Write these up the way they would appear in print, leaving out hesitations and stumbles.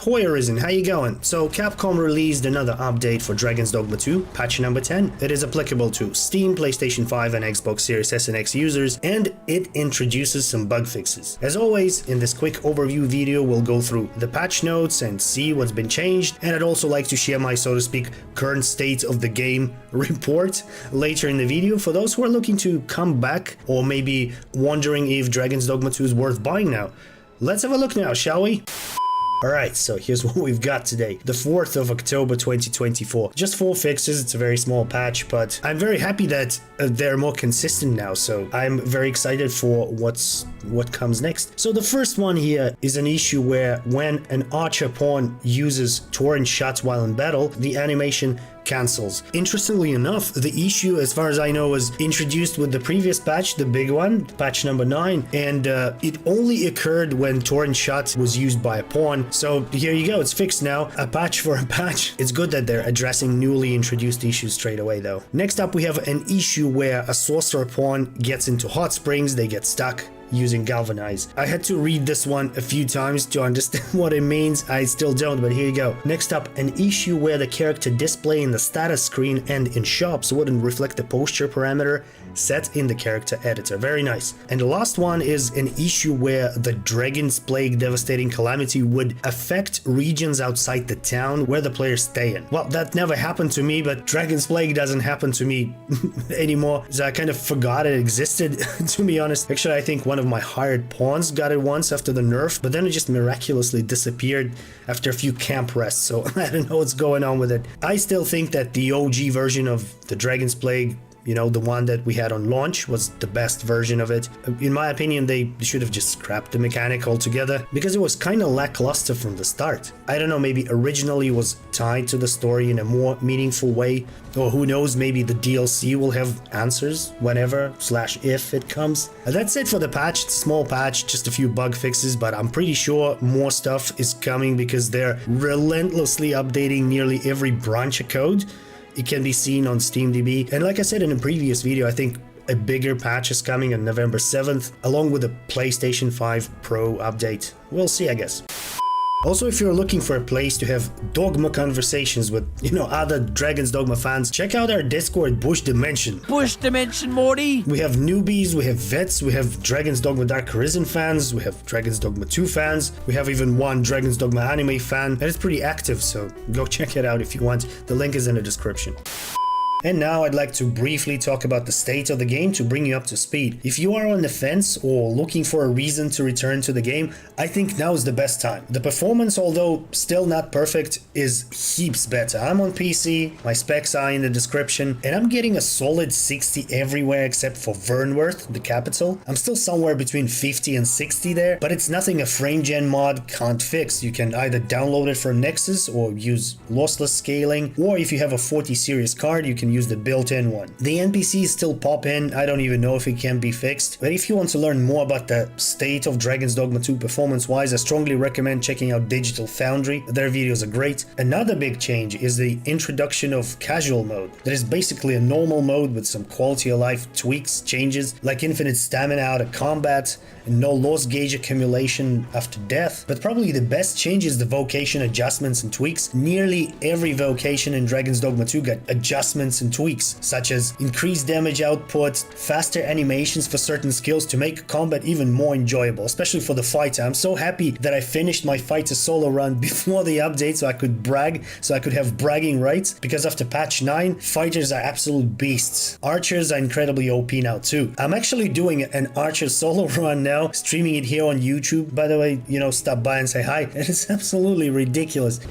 Hoi Ryzen, how you going? So Capcom released another update for Dragon's Dogma 2, patch number 10. It is applicable to Steam, PlayStation 5 and Xbox Series S and X users, and it introduces some bug fixes. As always, in this quick overview video, we'll go through the patch notes and see what's been changed, and I'd also like to share my, so to speak, current state of the game report later in the video for those who are looking to come back or maybe wondering if Dragon's Dogma 2 is worth buying now. Let's have a look now, shall we? Alright, so here's what we've got today. The 4th of October 2024. Just 4 fixes, it's a very small patch, but I'm very happy that they're more consistent now, so I'm very excited for what comes next. So the first one here is an issue where when an archer pawn uses torrent shots while in battle, the animation cancels. Interestingly enough, the issue, as far as I know, was introduced with the previous patch, the big one, patch number 9, and it only occurred when torrent shot was used by a pawn. So here you go, it's fixed now. A patch for a patch. It's good that they're addressing newly introduced issues straight away though. Next up, we have an issue where a sorcerer pawn gets into hot springs, they get stuck using galvanize. I had to read this one a few times to understand what it means. I still don't, but here you go. Next up, an issue where the character display in the status screen and in shops wouldn't reflect the posture parameter set in the character editor. Very nice. And the last one is an issue where the Dragon's Plague devastating calamity would affect regions outside the town where the players stay in. Well, that never happened to me, but Dragon's Plague doesn't happen to me anymore, so I kind of forgot it existed, to be honest. Actually, I think one of my hired pawns got it once after the nerf, but then it just miraculously disappeared after a few camp rests, so I don't know what's going on with it. I still think that the OG version of the Dragon's Plague, you know, the one that we had on launch, was the best version of it. In my opinion, they should have just scrapped the mechanic altogether because it was kind of lackluster from the start. I don't know, maybe originally it was tied to the story in a more meaningful way, or who knows, maybe the DLC will have answers whenever / if it comes. That's it for the patch. It's a small patch, just a few bug fixes, but I'm pretty sure more stuff is coming because they're relentlessly updating nearly every branch of code. It can be seen on SteamDB, and like I said in a previous video, I think a bigger patch is coming on November 7th, along with a PlayStation 5 Pro update. We'll see, I guess. Also, if you're looking for a place to have Dogma conversations with, other Dragon's Dogma fans, check out our Discord, Bush Dimension. Bush Dimension, Morty! We have newbies, we have vets, we have Dragon's Dogma Dark Arisen fans, we have Dragon's Dogma 2 fans, we have even one Dragon's Dogma anime fan, and it's pretty active, so go check it out if you want. The link is in the description. And now I'd like to briefly talk about the state of the game to bring you up to speed. If you are on the fence or looking for a reason to return to the game, I think now is the best time. The performance, although still not perfect, is heaps better. I'm on PC, my specs are in the description, and I'm getting a solid 60 everywhere except for Vernworth, the capital. I'm still somewhere between 50 and 60 there, but it's nothing a frame gen mod can't fix. You can either download it from Nexus or use lossless scaling, or if you have a 40 series card, you can use the built-in one. The NPCs still pop in, I don't even know if it can be fixed, but if you want to learn more about the state of Dragon's Dogma 2 performance-wise, I strongly recommend checking out Digital Foundry. Their videos are great. Another big change is the introduction of casual mode. That is basically a normal mode with some quality of life tweaks, changes, like infinite stamina out of combat, and no loss gauge accumulation after death. But probably the best change is the vocation adjustments and tweaks. Nearly every vocation in Dragon's Dogma 2 got adjustments and tweaks, such as increased damage output, faster animations for certain skills to make combat even more enjoyable, especially for the fighter. I'm so happy that I finished my fighter solo run before the update so I could brag, so I could have bragging rights, because after patch 9, fighters are absolute beasts. Archers are incredibly OP now too. I'm actually doing an archer solo run now, streaming it here on YouTube. By the way, stop by and say hi. It is absolutely ridiculous.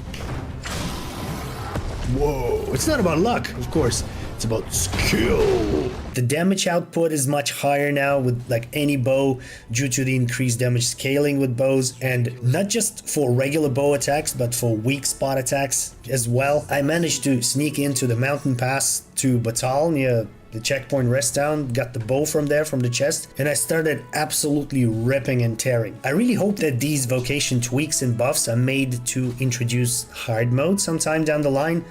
Whoa, it's not about luck, of course. It's about skill. The damage output is much higher now with like any bow due to the increased damage scaling with bows, and not just for regular bow attacks but for weak spot attacks as well. I managed to sneak into the mountain pass to Batal near the checkpoint rest down, got the bow from there, from the chest, and I started absolutely ripping and tearing. I really hope that these vocation tweaks and buffs are made to introduce hard mode sometime down the line,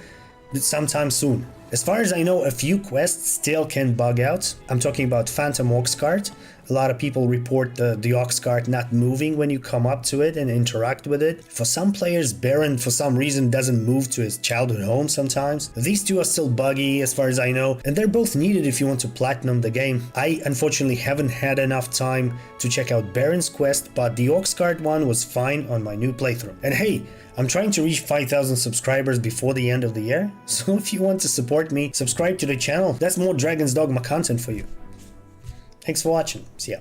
sometime soon. As far as I know, a few quests still can bug out. I'm talking about Phantom Ox Cart. A lot of people report the ox cart not moving when you come up to it and interact with it. For some players, Baron for some reason doesn't move to his childhood home sometimes. These two are still buggy as far as I know, and they're both needed if you want to platinum the game. I unfortunately haven't had enough time to check out Baron's quest, but the ox cart one was fine on my new playthrough. And hey, I'm trying to reach 5,000 subscribers before the end of the year, so if you want to support me, subscribe to the channel. That's more Dragon's Dogma content for you. Thanks for watching. See ya.